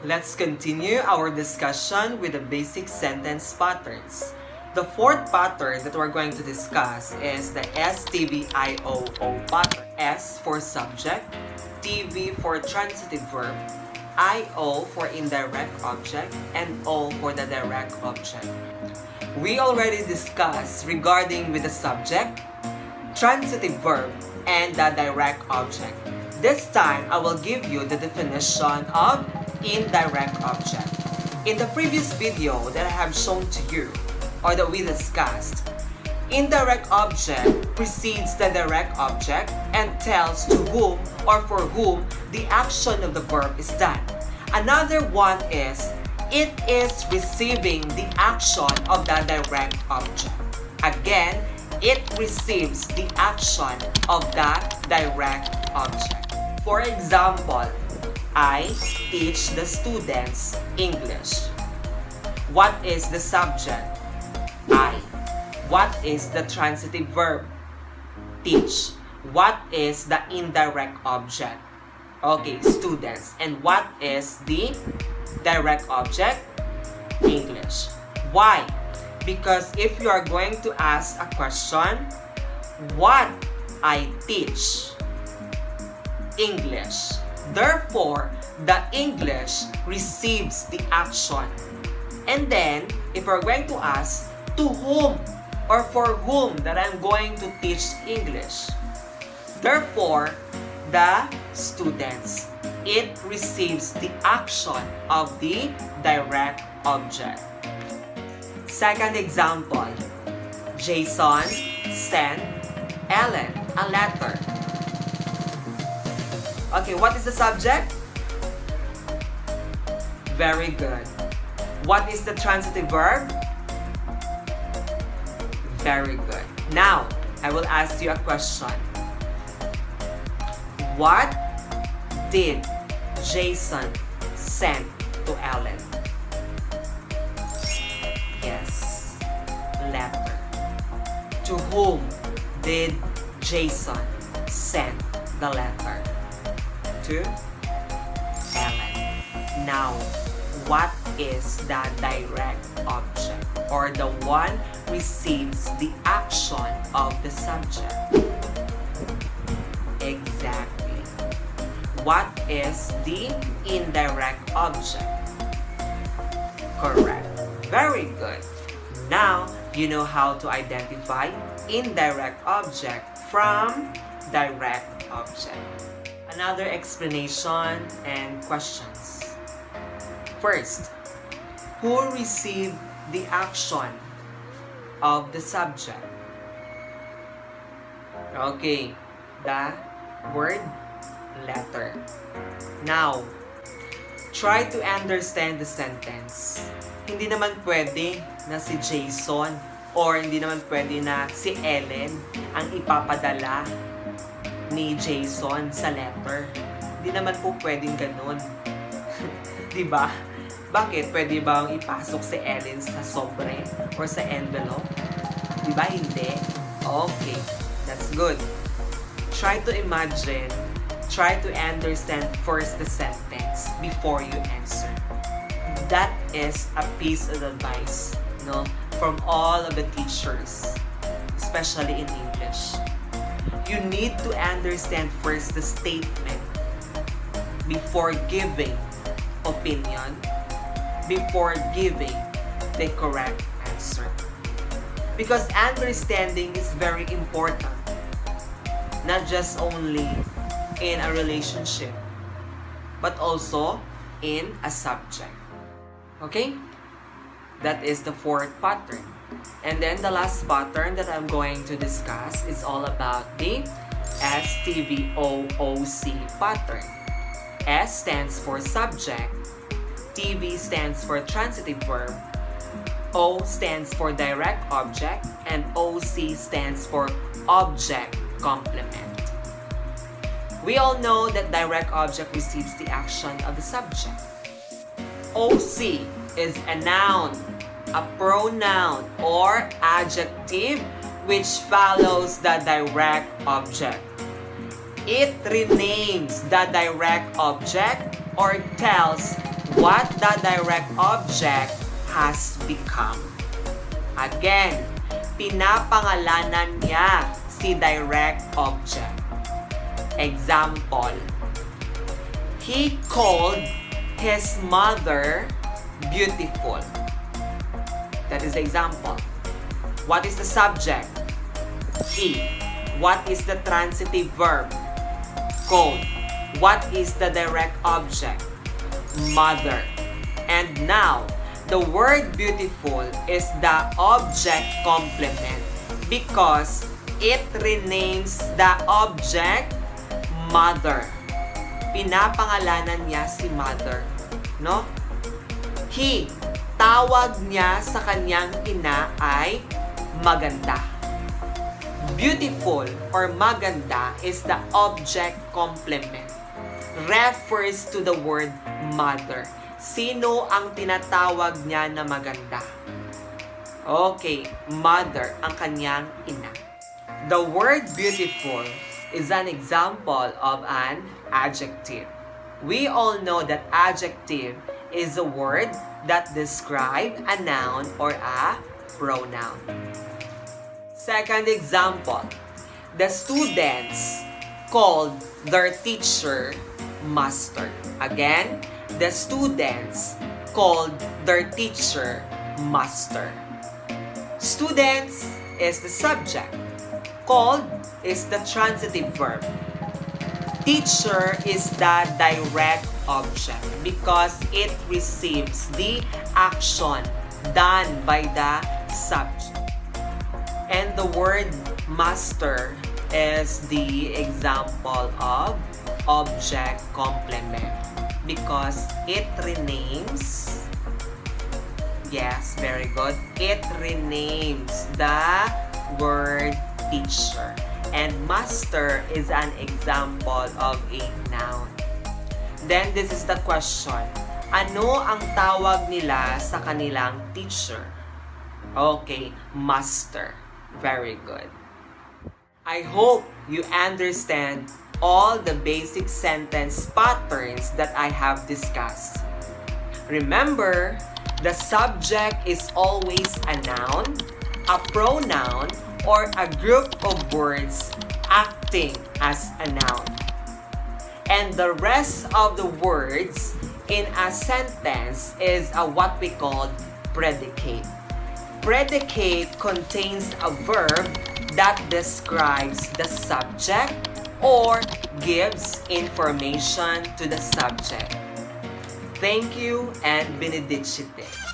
Let's continue our discussion with the basic sentence patterns. The fourth pattern that we're going to discuss is the STVIOO pattern. S for subject, TV for transitive verb, IO for indirect object, and O for the direct object. We already discussed regarding with the subject, transitive verb, and the direct object. This time, I will give you the definition of indirect object. In the previous video that I have shown to you, or that we discussed, indirect object precedes the direct object and tells to whom or for whom the action of the verb is done. Another one is, it is receiving the action of the direct object. Again, it receives the action of the direct object. For example, I teach the students English. What is the subject? I. What is the transitive verb? Teach. What is the indirect object? Okay, students. And what is the direct object? English. Why? Because if you are going to ask a question, what I teach? English. Therefore, the English receives the action. And then, if we're going to ask, to whom or for whom that I'm going to teach English? Therefore, the students. It receives the action of the direct object. Second example, Jason sent Ellen a letter. Okay, what is the subject? Very good. What is the transitive verb? Very good. Now, I will ask you a question. What did Jason send to Ellen? Yes, letter. To whom did Jason send the letter? To Ellen. Now, what is the direct object or the one receives the action of the subject? Exactly. What is the indirect object? Correct. Very good. Now, you know how to identify indirect object from direct object. Another explanation and questions. First, who received the action of the subject? Okay, the word letter. Now, try to understand the sentence. Hindi naman pwede na si Jason or hindi naman pwede na si Ellen ang ipapadala ni Jason sa letter. Hindi naman po pwedeng ganun. Diba? Bakit? Pwede bang ipasok si Ellen sa sobre or sa envelope? Diba? Hindi. Okay. That's good. Try to imagine, try to understand first the sentence before you answer. That is a piece of advice, no, from all of the teachers, especially in English. You need to understand first the statement before giving opinion, before giving the correct answer. Because understanding is very important, not just only in a relationship, but also in a subject. Okay? That is the fourth pattern. And then the last pattern that I'm going to discuss is all about the STVOOC pattern. S stands for subject, TV stands for transitive verb, O stands for direct object, and OC stands for object complement. We all know that direct object receives the action of the subject. OC is a noun, a pronoun, or adjective which follows the direct object. It renames the direct object or tells what the direct object has become. Again, pinapangalanan niya si direct object. Example, he called his mother beautiful. That is the example. What is the subject? He. What is the transitive verb? Called. What is the direct object? Mother. And now, the word beautiful is the object complement because it renames the object mother. Pinapangalanan niya si mother. No? He, tawag niya sa kanyang ina ay maganda. Beautiful or maganda is the object complement. Refers to the word mother. Sino ang tinatawag niya na maganda? Okay, mother, ang kanyang ina. The word beautiful is an example of an adjective. We all know that adjective is a word that describes a noun or a pronoun. Second example, the students called their teacher master. Again, the students called their teacher master. Students is the subject. Called is the transitive verb. Teacher is the direct object because it receives the action done by the subject. And the word master is the example of object complement because it renames, yes, very good, it renames the word teacher. And master is an example of a noun. Then this is the question. Ano ang tawag nila sa kanilang teacher? Okay, master. Very good. I hope you understand all the basic sentence patterns that I have discussed. Remember, the subject is always a noun, a pronoun, or a group of words acting as a noun. And the rest of the words in a sentence is what we call predicate. Predicate contains a verb that describes the subject or gives information to the subject. Thank you and benedicite.